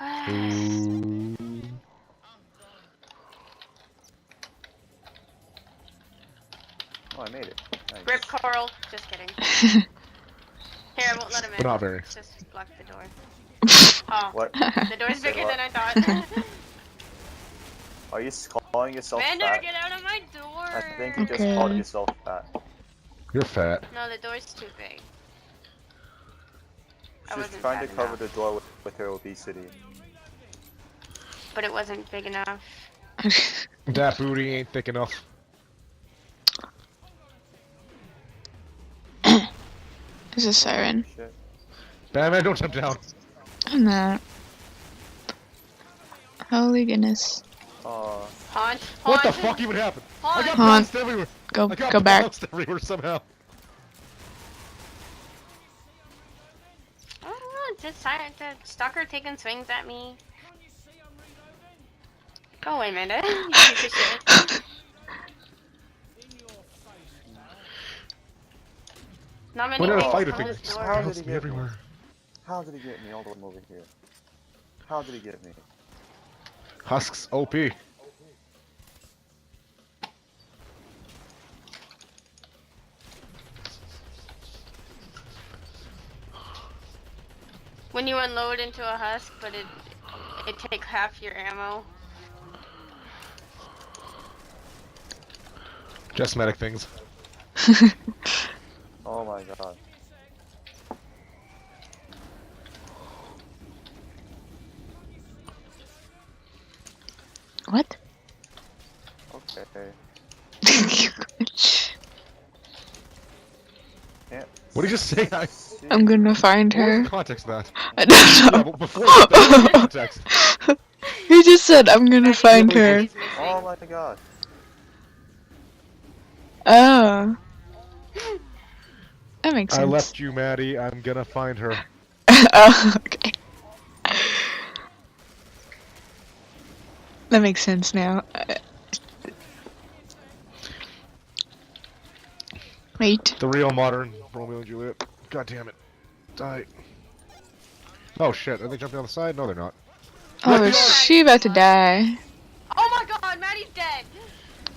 Ooh. Oh, I made it. Nice. Rip Coral. Just kidding. Here, I won't let him in. But not very. Just block the door. Oh. What? The door's bigger than I thought. Are you calling yourself Vander, fat? get out of my door! I think you just called yourself fat. You're fat. No, the door's too big. She's trying to cover the door with her obesity. But it wasn't big enough. That booty ain't thick enough. There's a siren. Shit. Batman, don't jump down. I'm not. Holy goodness. Haunt. What the fuck even happened? I got Haunt. bounced everywhere. Go I got go back. bounced everywhere somehow. I don't know, just Siren, the stalker taking swings at me. Go away, Amanda. You piece of shit. Not many We're in a things fight, I close think. doors. How did Bounced he me get everywhere. me? How did he get me all the way over here? How did he get me? Husks OP. When you unload into a husk, but it takes half your ammo. Just medic things. Oh my god. What? Okay. What did you just say? I'm gonna find What was her. the context of that? I don't Yeah, know. but before that, what was the context? He just said I'm gonna find her. Oh my god. Oh. That makes sense. I left you, Maddie. I'm gonna find her. Oh, okay. That makes sense now. Wait. The real modern Romeo and Juliet. God damn it. Die. Oh shit, are they jumping on the side? No, they're not. Oh, is she about to die? Oh my god, Maddie's dead!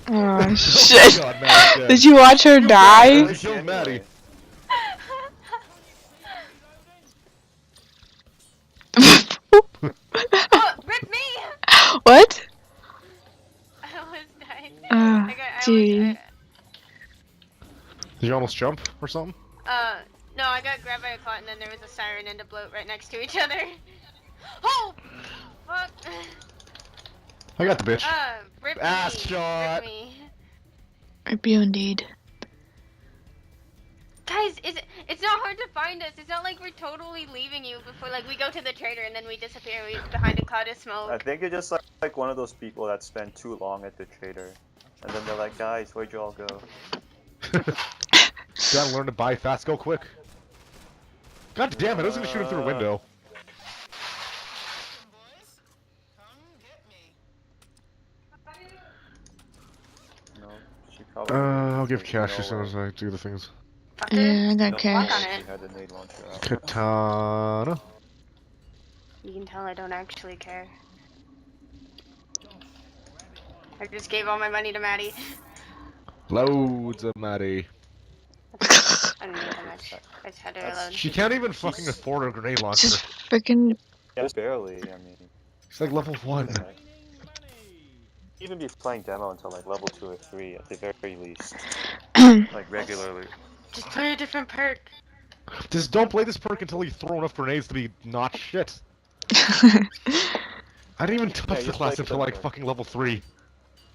Oh shit. God, Maddie's dead. Did you watch her die? You killed Maddie. Oh, rip me! What? I almost died. Ah, gee. Did you almost jump or something? No, I got grabbed by a clot and then there was a siren and a bloat right next to each other. Oh! Fuck. I got the bitch. Rip Ass me. shot. Rip me. Rip you indeed. Guys, it's not hard to find us. It's not like we're totally leaving you before, like, we go to the trader and then we disappear behind a cloud of smoke. I think you're just like one of those people that spend too long at the trader. And then they're like, guys, where'd you all go? Gotta learn to buy fast, go quick. God damn it, I was gonna shoot him through a window. No, she probably. I'll give cash as soon as I do the things. Yeah, I got Walk cash. on She it. had the nade launcher out. Katana. You can tell I don't actually care. I just gave all my money to Maddie. Loads of Maddie. I didn't need that much. I just had to reload. She can't even fucking afford a grenade launcher. Just freaking. Yeah, barely. I mean, She's like level 1. like, even be playing demo until like level 2 or 3 at the very least, like regularly. Just play a different perk. Just don't play this perk until you throw enough grenades to be not shit. I didn't even touch you the class play until the like perk. fucking level 3.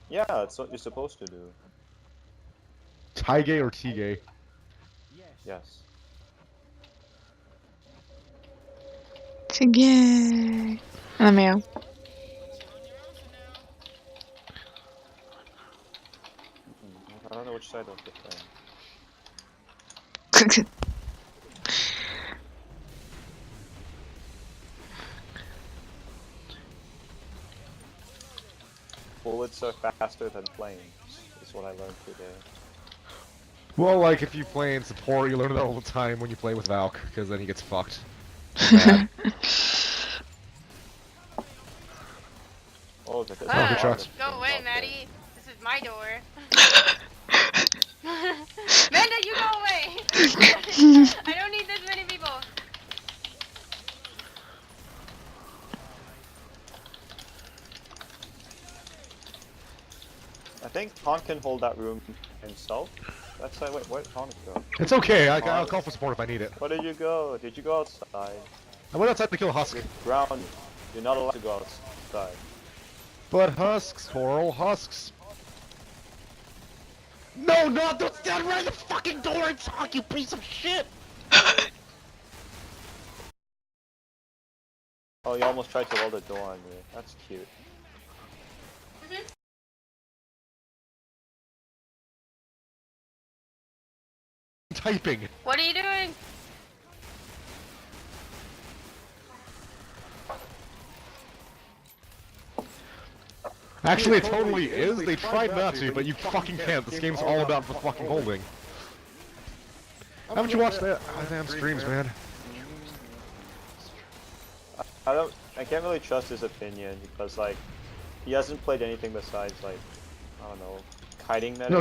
Yeah, that's what you're supposed to do. Taige or Tige? Yes. Together. Let me out. I don't know which side of the thing. Bullets are faster than flames, is what I learned today. Well, like if you play in support, you learn that all the time when you play with Valk, because then he gets fucked. Mad. look at this. Oh, good shots. Go away, Maddie. This is my door. Manda, you go away! I don't need this many people. I think Han can hold that room himself. That's like, wait, where did Han go? It's okay. I'll call for support if I need it. Where did you go? Did you go outside? I went outside to kill a husk. You're grounded. You're not allowed to go outside. But husks, Coral, husks. No, don't stand right in the fucking door and talk, you piece of shit! Oh, you almost tried to roll the door on me. That's cute. Typing. What are you doing? Actually, it totally is. They tried not to, but you fucking can't. This game's all about the fucking holding. Haven't you watched that? Damn streams, man. I can't really trust his opinion because like he hasn't played anything besides like I don't know, kiting meta. No,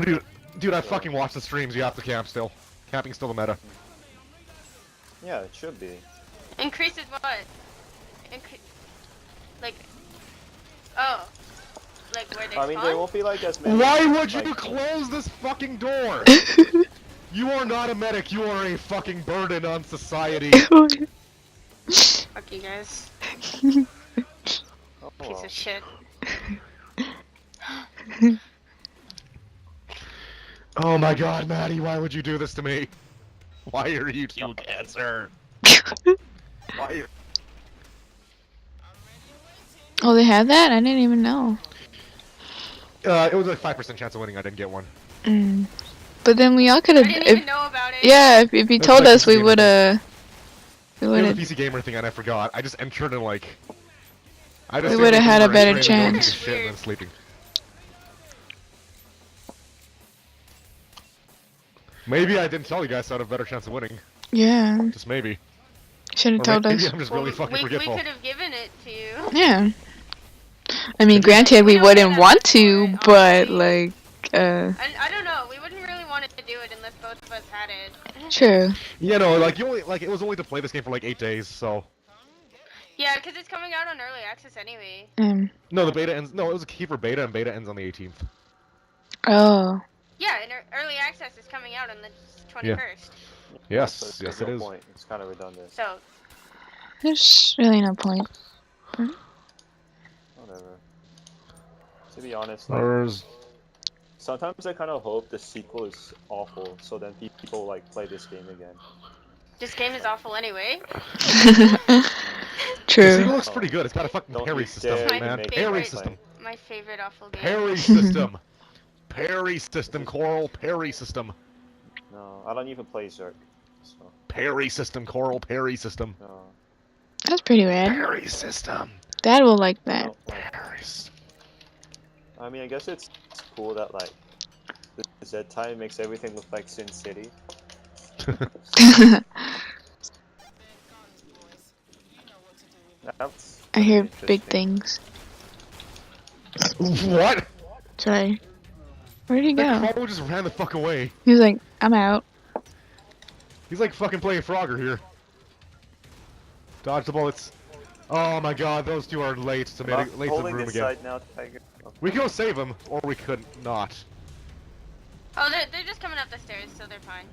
dude, I fucking watch the streams. You have to camp still. Camping's still the meta. Yeah, it should be. Increases what? Like, oh. Like where they I mean, spawn? there won't be like as many. Why would you like, close this fucking door? You are not a medic. You are a fucking burden on society. Fuck you guys. Oh, Piece of shit. Oh my god, Maddie, why would you do this to me? Why are you too cancer? Why? Oh, they had that? I didn't even know. It was a 5% chance of winning. I didn't get one. But then we all could I have. didn't even know about it. Yeah, if you That's told like us, PC we gamer would have. We It would was a have. PC gamer thing, and I forgot. I just entered and like. I We just would've had a better going to chance. take a shit and then sleeping. Maybe I didn't tell you guys so I had a better chance of winning. Yeah. Just maybe. Should have Or told maybe us. I'm just Well, really fucking we forgetful. could have given it to you. Yeah. I mean, granted, we We don't wouldn't get want that for to, it, but honestly. like, I don't know. We wouldn't really want to do it unless both of us had it. true. You know, like you only like it was only to play this game for like 8 days, so. Yeah, because it's coming out on early access anyway. No, the beta ends. No, it was a key for beta, and beta ends on the 18th. Oh. Yeah, and early access is coming out on the 21st. Yes, so yes, there's it no is. Point. It's kind of redundant. So, There's really no point. Whatever. To be honest, like, There's- sometimes I kind of hope the sequel is awful, so then people like play this game again. this game is awful anyway. The True. sequel looks pretty good. It's got a fucking Don't parry you system, dare My man. make Parry favorite- system. My favorite awful game. Parry system. Parry system, Coral. Parry system. No, I don't even play Zerk. So, Parry system, Coral. Parry system. no. That's pretty rad. Parry system. Dad will like I that. don't like. Parry system. I mean, I guess it's cool that like the Z time makes everything look like Sin City. That's I hear interesting. big things. What? Sorry. Where'd he That go? Carl just ran the fuck away. He was like, I'm out. He's like fucking playing Frogger here. Dodge the bullets. Oh my god, those two are late to I'm late to the holding room this again. side now, Tiger. We can go save them, or we could not. Oh, they're just coming up the stairs, so they're fine.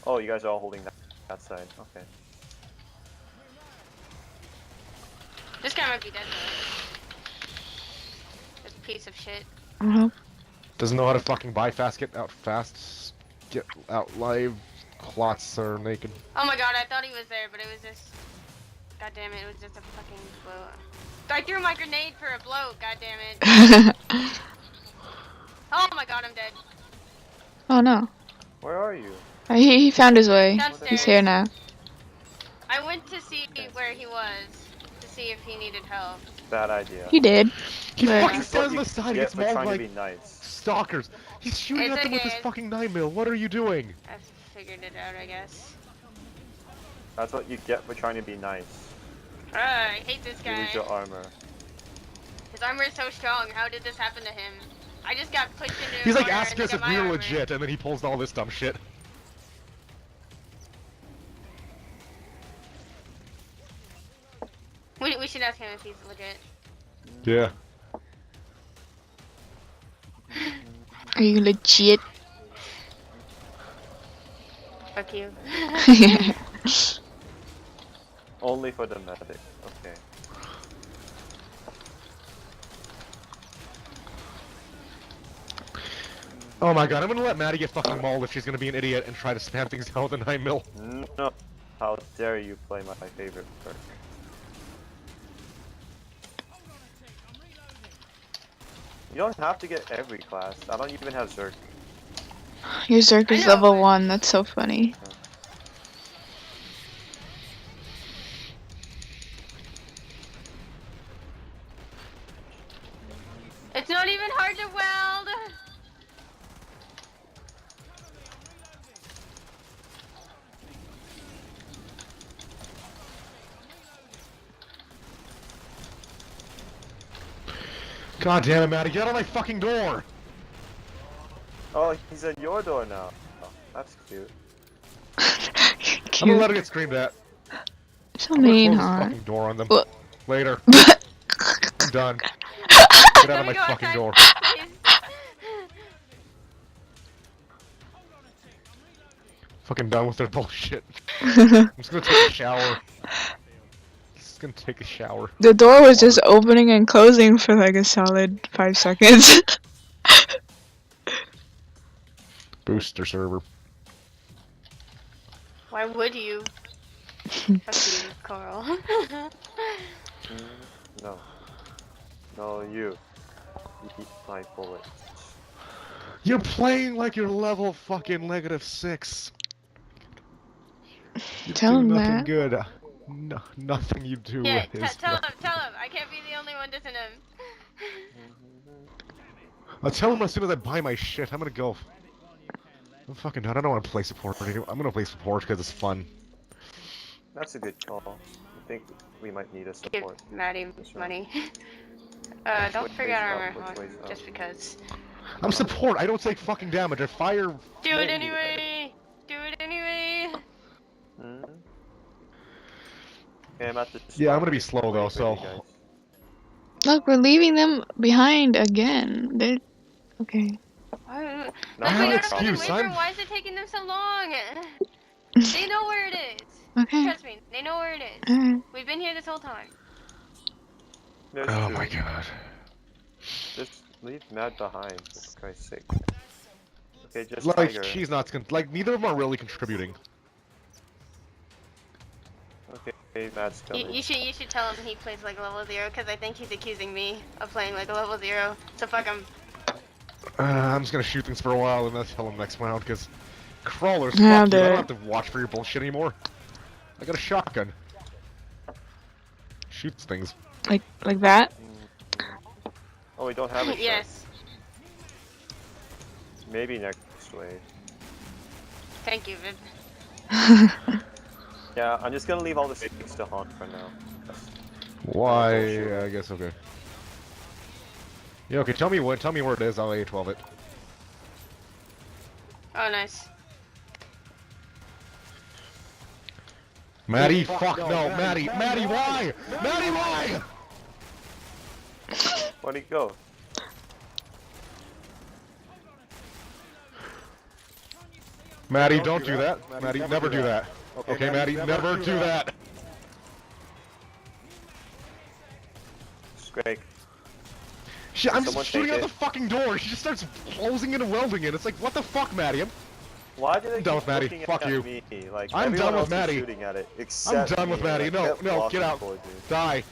Oh, you guys are all holding that side. Okay. This guy might be dead though. This piece of shit. Uh-huh. Doesn't know how to fucking buy fast, get out fast, get out live. Clots are naked. Oh my god, I thought he was there, but it was just... God damn it, it was just a fucking blow. I threw my grenade for a blow, god damn it. Oh my god, I'm dead. Oh no. Where are you? He found his way. Downstairs. He's here now. I went to see where he was, to see if he needed help. Bad idea. He did. He But- fucking That's stands what on the side, he you gets get for mauled trying by to be nice. stalkers. He's shooting It's at them with his okay. fucking 9mm. What are you doing? I figured it out, I guess. That's what you get for trying to be nice. I hate this You guy. lose your armor. His armor is so strong. How did this happen to him? I just got pushed into He's a like corner asking and us he if got my we're armor. legit, and then he pulls all this dumb shit. We should ask him if he's legit. Yeah. Are you legit? Fuck you. Only for the medic. Okay. Oh my god, I'm gonna let Maddie get fucking mauled if she's gonna be an idiot and try to spam things out with a 9mm. No. How dare you play my favorite perk? You don't have to get every class. I don't even have Zerk. Your Zerk is I know, level but- 1. That's so funny. It's not even hard to weld. God damn it, Maddie, get out of my fucking door! Oh, he's at your door now. Oh, that's cute. I'm gonna let her get screamed at. So I'm gonna mean, close this huh? fucking door on them. What? Later. I'm done. Get out Let of me my go fucking outside, door. please. Fucking done with their bullshit. I'm just gonna take a shower. Just gonna take a shower. The door was just opening and closing for like a solid 5 seconds. Booster server. Why would you? Fuck you, Carl. No. No, you. Eat my bullet. You're playing like you're level fucking -6. You Tell do him nothing that. good. No, nothing you do Yeah, is tell him. I can't be the only one dissing him. I'll tell him as soon as I buy my shit. I'm gonna go. I'm fucking done. I don't want to play support anymore. I'm gonna play support because it's fun. That's a good call. I think we might need a Give support. Maddie That's right. money. Which Don't way's forget up? armor Which on, way's up? just because. I'm support. I don't take fucking damage. I fire. Do it anyway! Do it anyway! Hmm? Okay, I'm at the Yeah, I'm spot. gonna be slow though. Wait for you So guys. Look, we're leaving them behind again. They're okay. Why- No, Like, have we an gotta fucking excuse, wait for I'm- Why is it taking them so long? They know where it is. Okay. Trust me, they know where it is. Alright. We've been here this whole time. There's Oh two. my god. Just leave Mad behind, for Christ's sake. Okay, just Like Tiger. she's not. Like neither of them are really contributing. Okay, Mad's coming. You should tell him he plays like level 0, because I think he's accusing me of playing like a level 0. So fuck him. I'm just gonna shoot things for a while and then tell him next round because crawlers. Yeah, Fuck you. I they're- don't have to watch for your bullshit anymore. I got a shotgun. Shoots things. Like that. Oh, we don't have a Yes. shot. Maybe next wave. Thank you, Viv. Yeah, I'm just gonna leave all the sticks to haunt for now. Why? Oh, sure. I guess okay. Yeah, okay. Tell me where it is. I'll A12 it. Oh, nice. Maddie, fuck no, Maddie, why? Maddie, why? Where'd he go? Maddie, don't do that. Maddie, never do that. Okay, Maddie, never do that. Greg. I'm Someone just shooting take out the it. fucking door. She just starts closing it and welding it. It's like, what the fuck, Maddie? Why did they done keep with Maddie. looking Fuck at you. me? Like, I'm everyone done with else is Maddie. shooting at it, except I'm done with me, and Maddie. I No, kept no, get blocking out. for you. Die.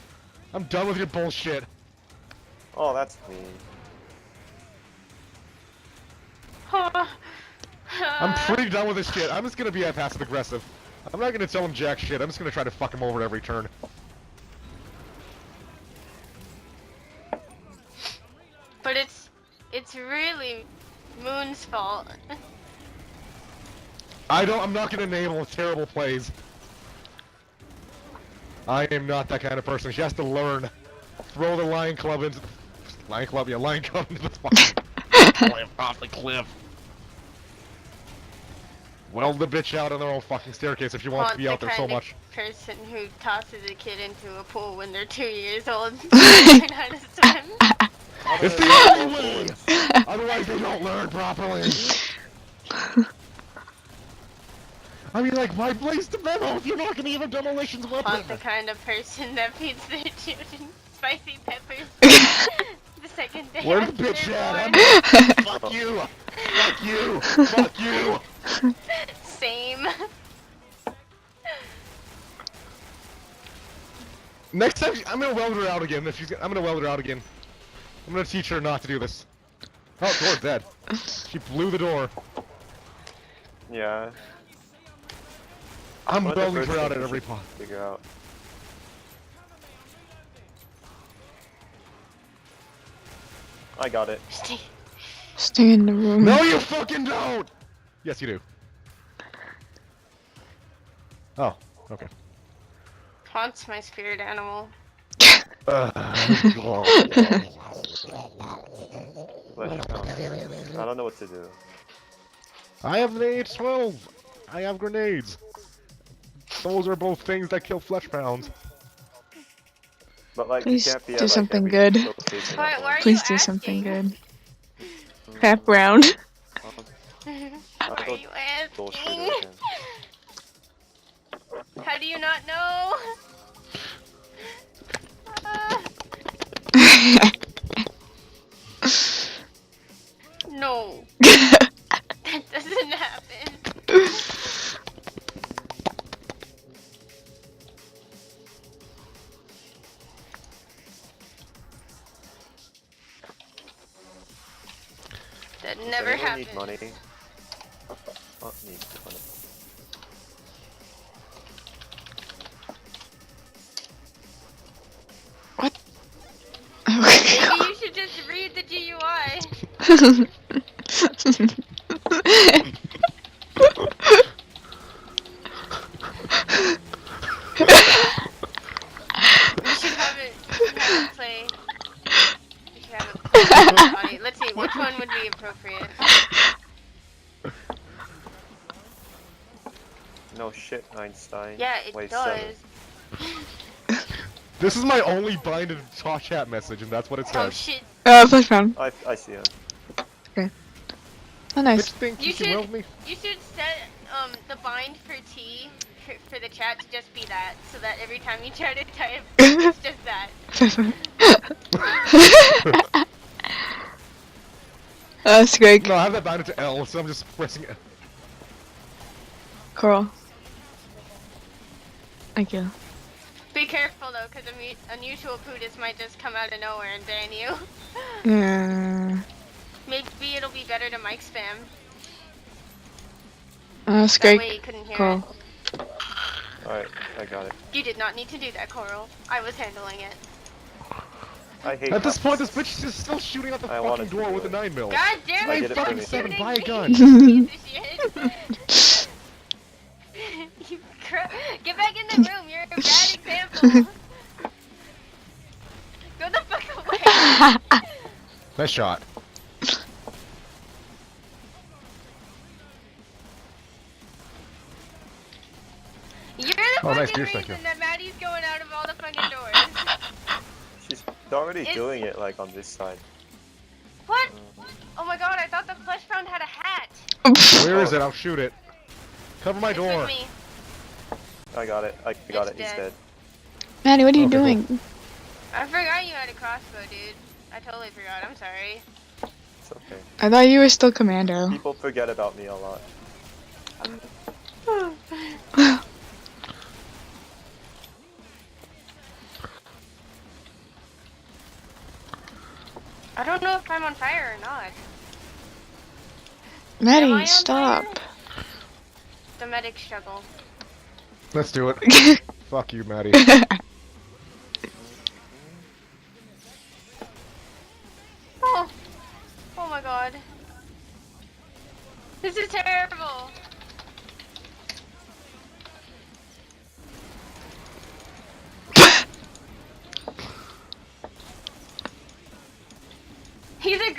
I'm done with your bullshit. Oh, that's mean. I'm pretty done with this shit. I'm just gonna be passive aggressive. I'm not gonna tell him jack shit. I'm just gonna try to fuck him over at every turn. But it's really Moon's fault. I'm not gonna enable terrible plays. I am not that kind of person. She has to learn. Throw the lion club into the... Lion club into the fucking cliff, off the cliff. Weld the bitch out on their own fucking staircase if she wants to be out there so much. Person who tosses a kid into a pool when they're 2 years old and learn how to swim. It's the only way! Otherwise they don't learn properly. I mean, like, why place the memo if you're not gonna give a demolitions weapon? Not the kind of person that feeds their children spicy peppers the second day Where's after the bitch they're at? born. Fuck you! Fuck you! Fuck you! Same. Next time, I'm gonna weld her out again. I'm gonna weld her out again. I'm gonna teach her not to do this. Oh, door's dead. She blew the door. Yeah. I'm One of the welding first her out things at we every should point. Figure out. I got it. Stay in the room. No, you fucking don't! Yes, you do. Oh, okay. Haunts my spirit animal. But, I don't know what to do. I have the H-12. I have grenades. Those are both things that kill flesh pounds. But like, Please you can't be do at, like, something every good. location Why at are once. you Please do asking? something good. Crap round. I'll Why go are you bullshit asking? again. How do you not know? No. That doesn't happen. That never Does anyone happened. need money? Oh, need money. Maybe you should just read the GUI. We should have it play. We should have it play. Let's see, which one would be appropriate? No shit, Einstein. Yeah, it Wait, does. 7. This is my only binded talk chat message, and that's what it Oh says. shit. Flash round. I see him. Oh, nice. Bitch think You you can should- weld me? You should set the bind for T for the chat to just be that, so that every time you try to type, it's just that. That's great. No, I have that bounded to L, so I'm just pressing it. Coral. Thank you. Be careful though, because unusual Buddhists might just come out of nowhere and ban you. Yeah. Maybe it'll be better to mic spam. That's That great. way you couldn't hear Coral. it. Alright, I got it. You did not need to do that, Coral. I was handling it. I hate At this cops. point, this bitch is still shooting out the I fucking wanted to door do with a it. 9mm. God damn I it! get it stop for me. 7, shooting buy a me, gun. you piece of shit. Get back in the room, you're a bad example. Go the fuck away. Nice shot. You're the Oh, nice fucking beer, thank you. reason that Maddie's going out of all the fucking doors. She's already It's- doing it, like, on this side. What? Oh my god, I thought the flesh pound had a hat. Where is it? I'll shoot it. Cover my It's door. with me. I got it. I got It's it. He's dead. dead. Maddie, what are you Okay, cool. doing? I forgot you had a crossbow, dude. I totally forgot. I'm sorry. It's okay. I thought you were still commando. People forget about me a lot. I don't know if I'm on fire or not. Am I Maddie, on stop. fire? The medic struggle. Let's do it. Fuck you, Maddie. Oh. Oh my god. This is terrible.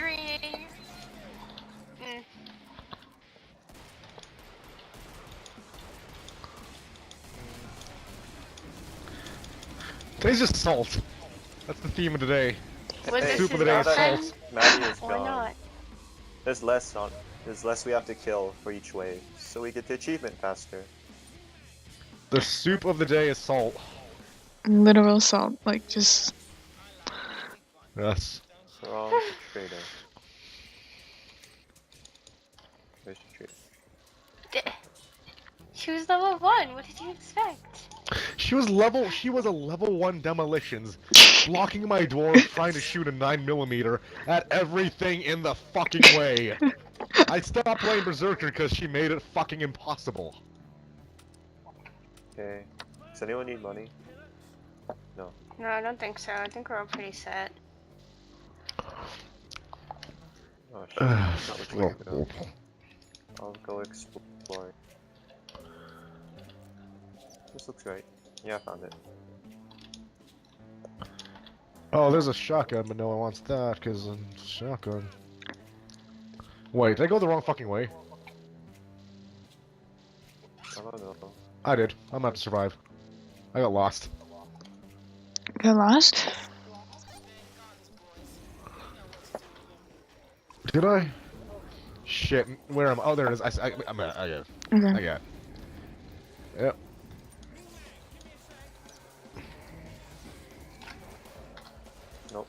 Tree. Mm. Today's just salt. That's the theme of today. Was Hey, this soup of his the day is girlfriend? salt. Maddie is Why gone. not? There's less we have to kill for each wave, so we get the achievement faster. The soup of the day is salt. Literal salt, like just. Yes. So we're on the trader. Where's the trader? She was level 1. What did you expect? She was a level 1 demolitions, blocking my door, trying to shoot a 9mm at everything in the fucking way. I stopped playing Berserker because she made it fucking impossible. Okay. Does anyone need money? No. No, I don't think so. I think we're all pretty set. Oh shit. Not what you wanted to go. I'll go explore. This looks right. Yeah, I found it. Oh, there's a shotgun, but no one wants that because shotgun. Wait, did I go the wrong fucking way? I don't know. I did. I'm gonna have to survive. I got lost. Got lost? Did I? Shit. Where am I? Oh, there it is. I got it. I Okay. got it. Yep. Nope.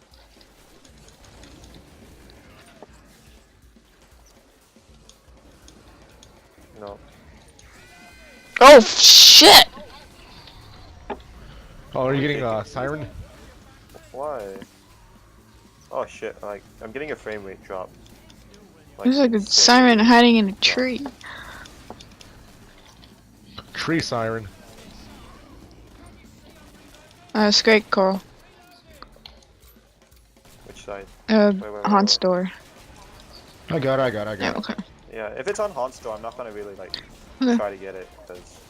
No. Oh, shit! Oh, are you getting Siren? Why? Oh shit, like, I'm getting a frame rate drop. There's like a insane. siren hiding in a tree. Tree Siren. It's great, Coral. Which side? Haunt store. I got it. Yeah, okay. Yeah, if it's on Haunt Store, I'm not gonna really, like, Okay. try to get it, because...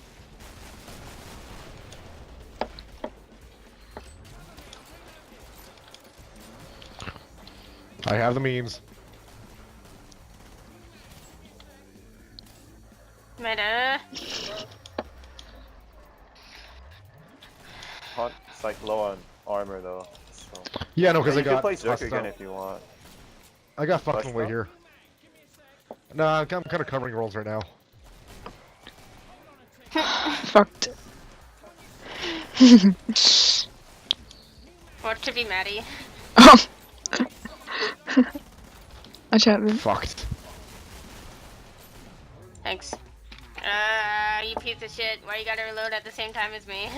I have the means. Meta. Haunt's, like, low on armor, though, so... Yeah, no, because you I can got. play Zerk busted again out. if you want. I got fucking Flash way drop? here. No, I'm kind of covering rolls right now. Fucked. Or to be Maddie. Oh! Watch out, man. Fucked. Thanks. You piece of shit. Why you gotta reload at the same time as me?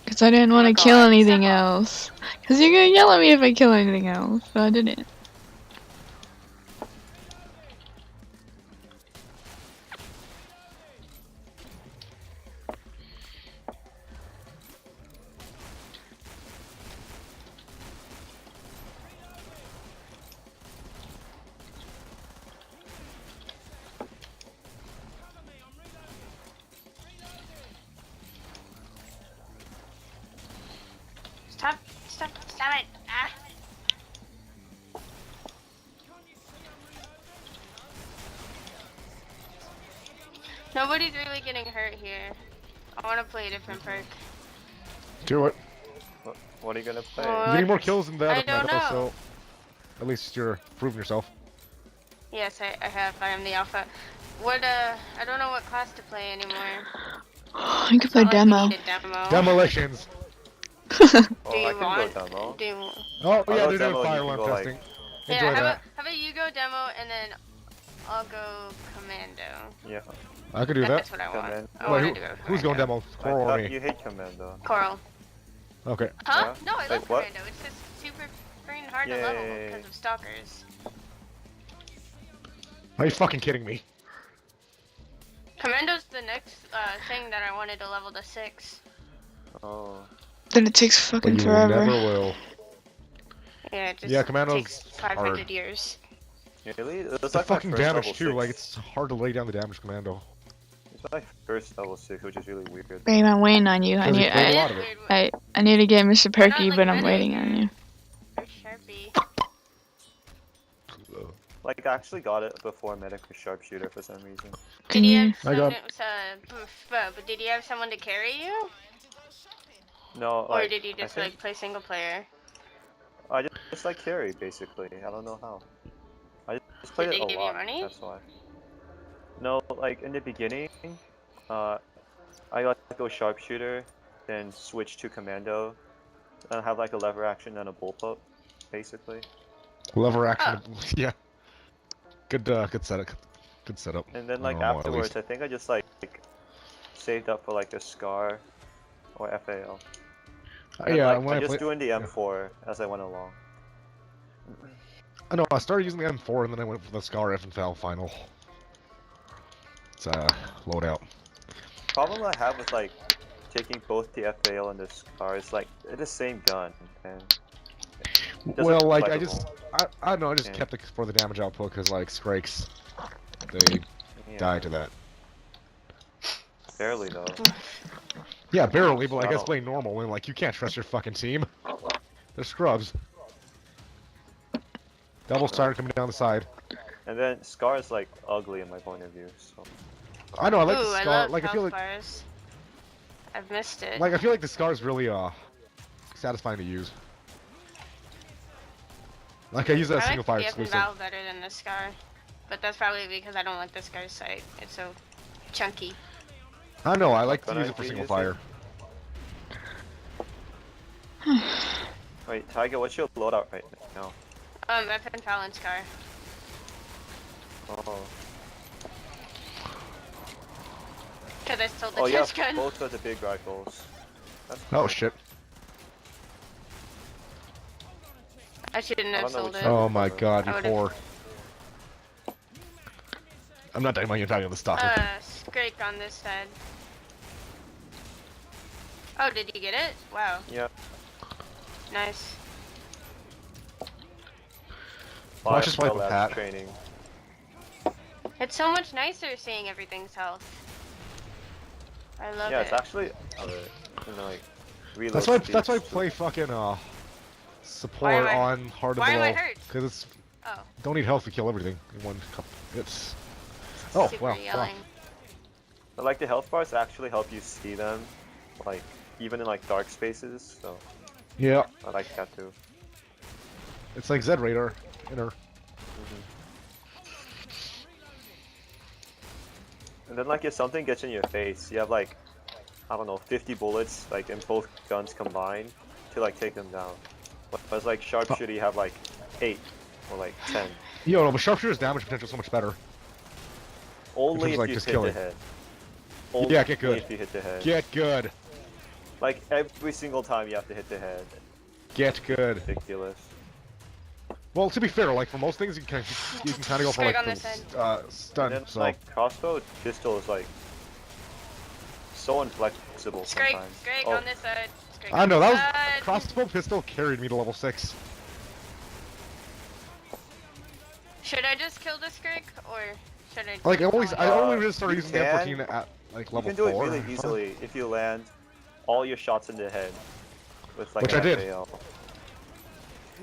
Because I didn't want my to kill God, anything stop. else. Because you're gonna yell at me if I kill anything else, so I didn't. Stop it. Ah. Nobody's really getting hurt here. I want to play a different perk. Do it. What are you gonna play? Oh. You're getting more kills than I that, don't know. so at least you're proving yourself. Yes, I have. I am the alpha. What, I don't know what class to play anymore. You could play Not like we demo. need a demo. Demolitions. Do Oh, you I can want? go demo. Do you... Oh I'll yeah, go they're doing demo and fire you can alarm go, like- testing. Yeah, Enjoy how that. about you go demo and then I'll go commando. Yeah. I could do that. That's what I want. Command. I Wait, wanted to go who's going commando. demo? I Coral or thought me? you hate Commando. Coral. Okay. Huh? Yeah? No, I Wait, love what? commando. It's just super freaking hard to level Yay. because of stalkers. Are you fucking kidding me? Commando's the next thing that I wanted to level to 6. Oh. Then it takes But fucking you forever. never will. Yeah, it just Yeah, Commando's takes 500 hard. years. Really? That's The like my fucking first damage level too. 6. Like it's hard to lay down the damage commando. It's my first level 6, which is really weird. Babe, I'm waiting on you. I Because he need played a It lot is of it. weird. I need to get Mr. Why not, Perky, like, but I'm Reddit waiting on you. Or Sharpie. Like, I actually got it before Medic or Sharpshooter for some reason. Can Did you you? have I got- but did you have someone to carry you? No, Or like, did you I just think like play single player? I just like carry, basically. I don't know how. I just played Did it they a give you lot, money? that's why. No, like, in the beginning, I like go Sharpshooter, then switch to Commando, and have like a lever action and a bullpup, basically. Lever action. Yeah. Good setup. Good setup. And then On like normal, at afterwards, least. I think I just like saved up for like a Scar or FAL. And Yeah, like, when I I just play, doing the M4 as I went along. I know I started using the M4 and then I went for the Scar F and FAL final. It's loadout. Problem I have with like taking both the FAL and the Scar is like they're the same gun, and it doesn't Well, feel like I don't know, I just Yeah. kept it for the damage output because like Skrakes, they yeah, die to that. barely though. Yeah, barely, but like I that's don't- playing normal and like you can't trust your fucking team. They're scrubs. Double Siren coming down the side. And then Scar is like ugly in my point of view. So I know, I like Ooh, the I Scar. love Like I feel health like, bars. I've missed it. like I feel like the Scar is really satisfying to use. Like I use that I single like fire the F and exclusive. Valve better than the Scar. But that's probably because I don't like the Scar's sight. It's so chunky. I know, I like to But use I it for do single use fire. wait, Tiger, what's your loadout right now? F and Val and Scar. Oh, Because I stole the oh yeah, chest gun. both of the big rifles. That's Oh cool. shit. I shouldn't I have don't know sold which it. one. Oh my god, you I would've- poor. I'm not dying my value on the stalker. Scrake on this side. Oh, did you get it? Wow, Yeah. nice. Watch us Fire wipe with labs Pat. training. It's so much nicer seeing everything's health. I love Yeah, it. it's actually you know, like reload That's why I speeds play too. fucking Why support am I- on hard why and am I below. hurt? Cause it's Oh, don't need health to kill everything in one cup. It's oh super wow. Wow. yelling. But like the health bars actually help you see them, like even in like dark spaces. So Yeah, I like that too. it's like Z radar inner. And then like if something gets in your face, you have like I don't know 50 bullets like in both guns combined to like take them down. Whereas like sharpshooter you have like 8 or like 10. Yo, no, but sharpshooter's damage potential is so much better. Only of, if like, you just hit killing. the head. Only Yeah, get good. if you hit the head. Get good. Like every single time you have to hit the head. Get good. Ridiculous. Well, to be fair, like for most things, you can kind of go for Straight like on the this side. stun. And then So like crossbow pistol is like so inflexible Scrake, sometimes. Scrake Oh, on this side. Scrake I on know this that side. was crossbow pistol carried me to level 6. Should I just kill the Scrake or should I? Like keep I going? only just started you using the can. M14 at like you level can do 4. it really easily if you land all your shots in the head with like Which an I did. FAL.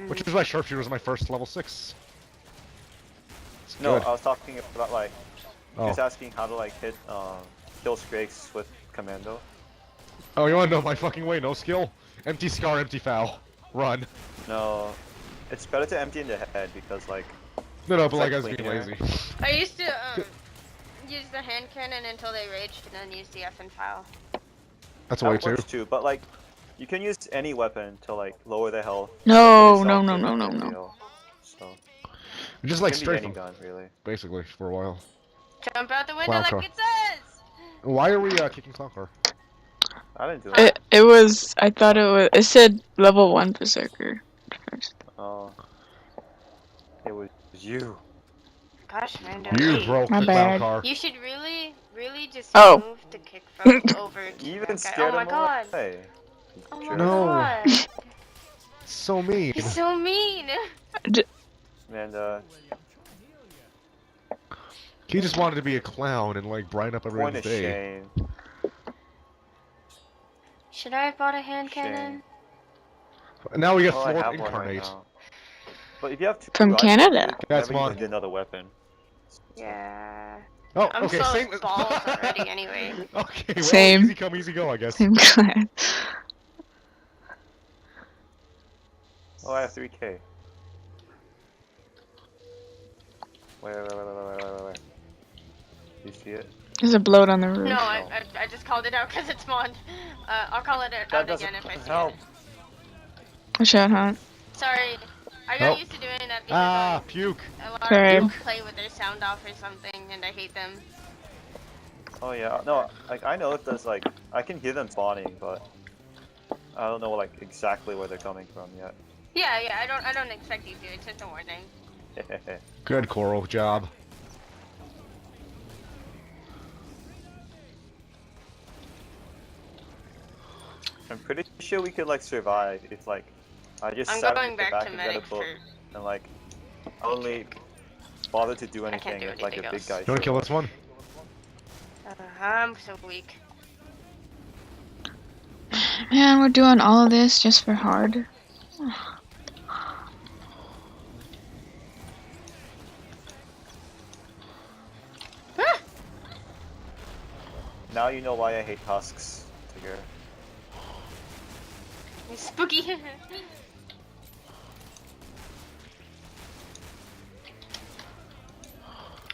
Which is why sharpshooter was my first level 6. It's No, good. I was talking about like Oh. just asking how to like hit kill Skrakes with commando. Oh, you wanna know my fucking way? No skill. Empty scar, empty foul. Run. No, it's better to empty in the head because like No, but It's like like I was being cleaner. lazy. I used to use the hand cannon until they raged and then use the F and foul. That's a way that too. works too, but like you can use any weapon to like lower their health. No, Like, no, finish no, off no, with no, an no. FAL. So Just it like can be strafe any them, gun really. basically, for a while. Jump out the window Clown like car. it says! Why are we kicking clown car? I didn't do it. It was. I thought it said level 1 berserker first. Oh, it was you. Gosh, Rando. You hey, broke My the clown bad. car. You should really just Oh. move to kick from over to You that even guy. scared Oh my him god! away. Oh my Jerk. No. god! So mean. He's so mean! And Can He just wanted to be a clown and like brighten up Point everyone's of day. shame. Should I have bought a hand Shame. cannon? And now we get Well, I Florp have one right Incarnate. now. But if you have two, From I Canada. think That's never mine. even get another weapon. Yeah. Oh, I'm okay, slow same. as balls already anyway. Okay, well, Same. easy come, easy go, I guess. Same class. Oh, I have 3K. Wait. You see it? There's a bloat on the roof. No, I just called it out because it's spawned. I'll call it out doesn't again if I see help. it. Watch out, huh? Sorry. I got Oh. used to doing that because Ah, puke. a lot Sorry. of people play with their sound off or something, and I hate them. Oh yeah, no, like I know if there's like I can hear them spawning, but I don't know like exactly where they're coming from yet. Yeah, I don't expect you to. It's just a warning. Good Coral job. I'm pretty sure we could like survive if like I just I'm sat going in the back back to and read a medic book for. and like only bother to do I can't anything do if like a anything big else. guy. You wanna kill this one? I'm so weak. Man, we're doing all of this just for hard. Now you know why I hate husks, Tigger. Spooky.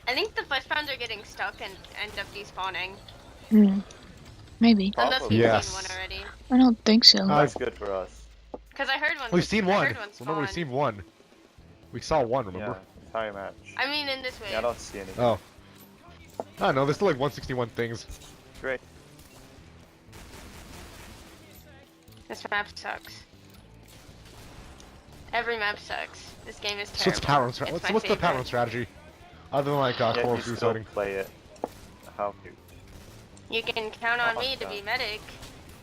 I think the flesh pounds are getting stuck and end up despawning. Hmm. Maybe. Unless Probably. we've Yes. seen one already. I don't think so. That's good for us. Cause I heard one. We've seen I one. heard one Remember, we've spawn. seen one. We saw one, remember? Yeah, entire match. I mean, in this way. Yeah, I don't see anything. Oh. I don't know, there's still like 161 things. Great. This map sucks. Every map sucks. This game is terrible. So what's power It's what's my the power favorite. strategy? Other than like Yeah, Coral you still suiciding. play it. How cute. You can count on Oh, me to God. be medic,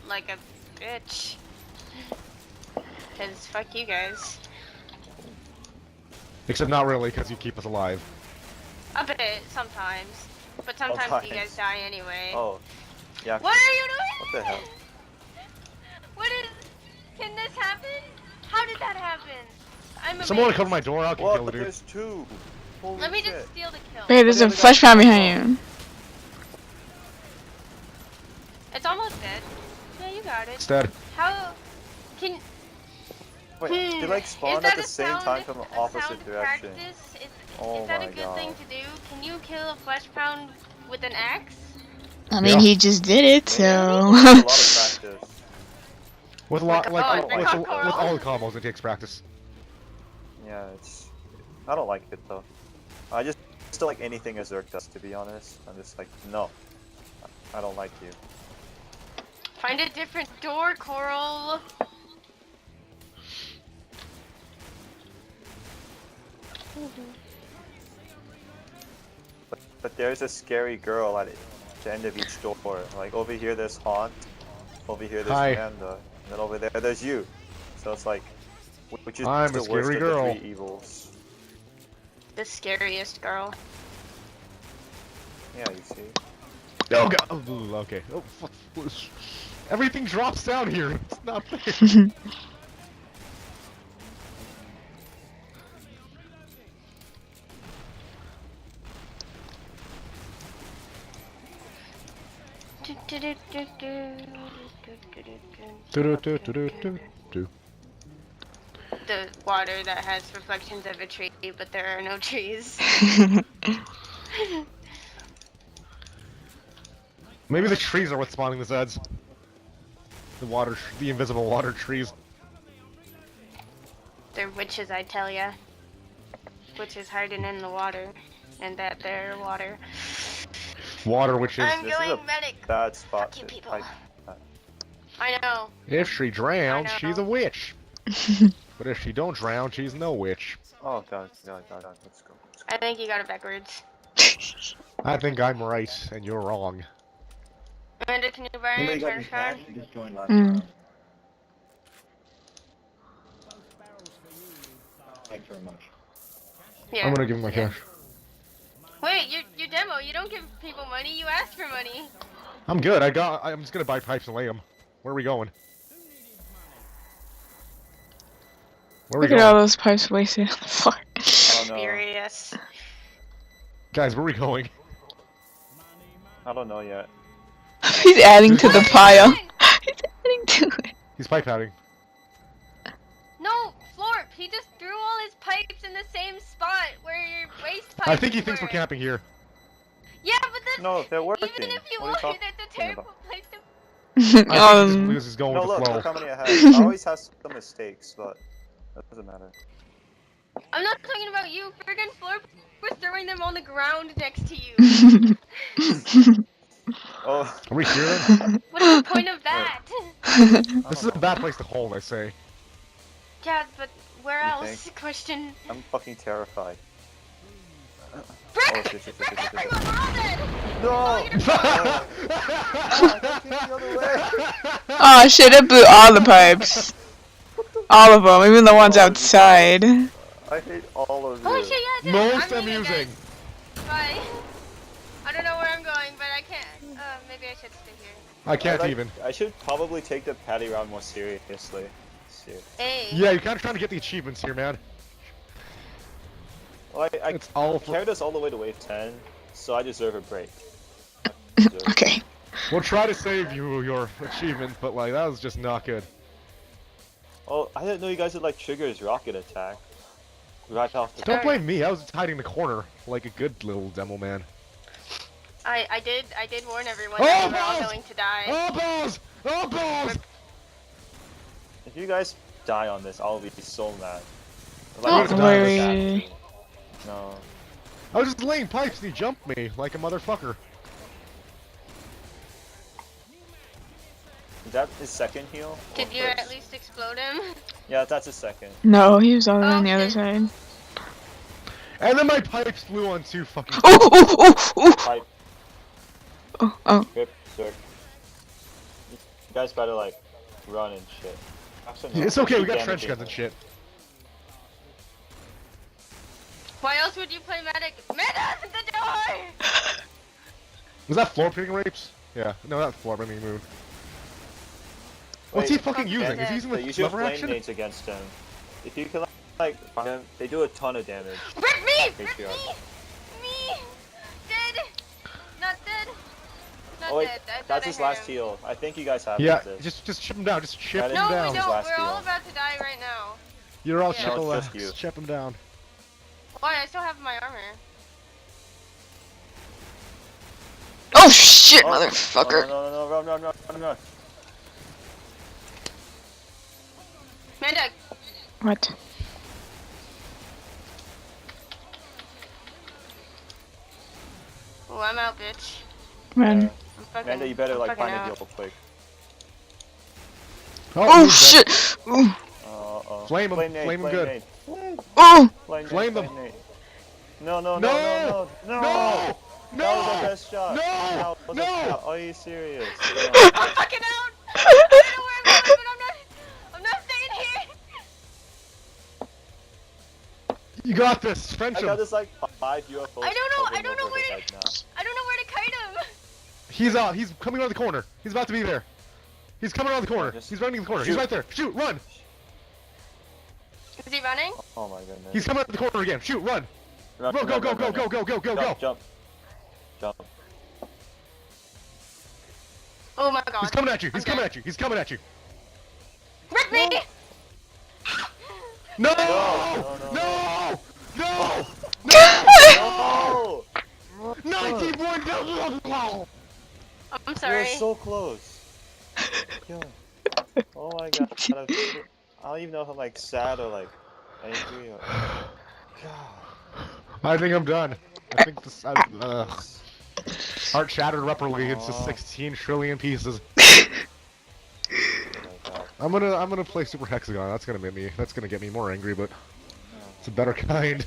like a bitch. Cause fuck you guys. Except not really, because you keep us alive. A bit, sometimes. But sometimes you guys Sometimes. die anyway. Oh. Yeah. What are you doing? What the hell? What is... Can this happen? How did that happen? I'm amazed. Someone wanna cover my door, I'll What? kill the But dude. there's two. Holy Let me shit. just steal the kill. Wait, there's the a other flesh guy- pound behind you. It's almost dead. Yeah, you got it. It's dead. How... Can... Wait, they like Is spawn that at the a same sound- time from the a opposite sound direction. Practice? Oh Is that my a good God. thing to do? Can you kill a flesh pound with an axe? I mean, Yeah. he just did it, Maybe. so. A lot of practice. With a lot, Oh like, my with, God, with Coral. all the combos, it takes practice. Yeah, it's. I don't like it though. I just don't like anything a Zerg does, to be honest. I'm just like, no. I don't like you. Find a different door, Coral. But there's a scary girl at the end of each door. Like over here there's Haunt, over here there's Hi. Amanda, and then over there there's you. So it's like, which is I'm the a worst scary of girl. the three evils? The scariest girl. Yeah, you see. Oh god. Oh, okay. Oh, fuck. Everything drops down here. It's not fair. Do-do-do-do-do-do. The water that has reflections of a tree, but there are no trees. Maybe the trees are what's spawning the Zeds. The water, the invisible water trees. They're witches, I tell ya. Witches hiding in the water, and that they're water. Water witches. I'm This is going a medic. bad spot Fuck you to people. hide. I know. If she drowns, I know. she's a witch. But if she don't drown, she's no witch. Oh god, let's go. I think you got it backwards. I think I'm right, and you're wrong. Amanda, can you buy a trash card? Mm. Thanks very much. Yeah. I'm gonna give him my yeah. cash. Wait, your demo. You don't give people money. You ask for money. I'm good. I'm just gonna buy pipes and lay them. Where are we going? Where are we Look at all going? those pipes wasted on the floor. Oh no. Furious. Guys, where are we going? I don't know yet. He's adding to the What? pile. He's adding to it. He's pipe outing. No, Florp. He just threw all his pipes in the same spot where your waste pipes I think he thinks we're camping here. Yeah, but that's No, they're working. even if you What are you wanted, that's a talking terrible about? place to. I think he Um, just is going No, with look, the flow. look how many I have. I always have some mistakes, but that doesn't matter. I'm not talking about you. Friggin' Florp was throwing them on the ground next to you. Oh, Are we here then? What is the point of that? This is a bad place to hold, I say. Yeah, but where You else? think? Question. I'm fucking terrified. Frick! Oh, shit, shit, shit, Frick, shit, shit, shit. everyone, we're all dead! No! Oh, you're I got kicked the other way. Oh shit, it blew all the pipes. All of them, even the ones outside. I hate all of you. Holy shit, yeah, dude. Most I'm leaving, amusing. guys. Bye. I don't know where I'm going, but I can't. Maybe I should stay here. I can't like- even. I should probably take the patty round more seriously. Shit. Hey. Yeah, you're kind of trying to get the achievements here, man. Well, I It's all for... carried us all the way to wave 10, so I deserve a break. I deserve it. Okay. We'll try to save you your achievement, but like, that was just not good. Oh, I didn't know you guys would like trigger his rocket attack. Right off the Don't blame me, I was just hiding in the corner, like a good little demo man. I did warn everyone Oh, that we were all balls! going to die. Oh, balls! Oh, balls! If you guys die on this, I'll be so mad. Don't it's worry. sad too. No. I was just laying pipes and he jumped me like a motherfucker. Is that his second heal? or Did you first? at least explode him? Yeah, that's his second. No, he was all on the other Okay. side. And then my pipes flew on two fucking... Oh, oh, oh, oh, Pipe, oh, oh. rip, circ. You guys better like run and shit. Actually, no, It's okay, we got keep trench damaging guns and him. shit. Why else would you play medic? Medic, the door! Was that floor picking rapes? Yeah, no, not floor, I mean moon. What's he Wait, fucking using? Is he using So the use your lever flame action? nades against him. If you can like find them, they do a ton of damage. Rip me! Rip Patriarch. me! Dead! Not dead! Not Oh wait, dead. I thought that's I his heard last him. heal. I think you guys have Yeah, this. just chip him down, just chip That him is- No, down. we his don't. last We're all heal. about to die right now. You're all Yeah. chip, No, it's just you. chip him down. Why? I still have my armor. Oh shit, Oh, motherfucker. No, run. Medic! What? Oh, I'm out, bitch. Run. Yeah. I'm fucking. Amanda, you better I'm like fucking find a out. heal quick. Oh he's dead. shit! Ooh. Flame him, nade, flame him good. nade. Oh! Flame them. nade. No. No! That No! was our No! best shot. No! That was our No! shot. Are you serious? I'm fucking out! I don't know where I'm going, but I'm not staying here! You got this, French I him. got this like 5 UFOs. I don't hovering know over where his to- head now. I don't know where to kite him! He's out, he's coming around the corner. He's about to be there. He's coming around the corner. Just He's running the corner. He's shoot. right there. Shoot, run! Is he running? Oh my goodness. He's coming out the corner again. Shoot, run! Run, Go, go, run, go, run, go, run, go, run. go, go, go, go, go! Jump. Oh my god. He's coming at you. He's Okay. coming at you. He's coming at you. Rip me! No! No, No! No! No! 91 double! I'm You're sorry. so close. Yo. Oh my god. I don't even know if I'm like sad or like angry or. God. I think I'm done. I think this. Heart shattered irreparably into 16 trillion pieces. Oh my god. I'm gonna play Super Hexagon. That's gonna get me more angry, but it's a better kind.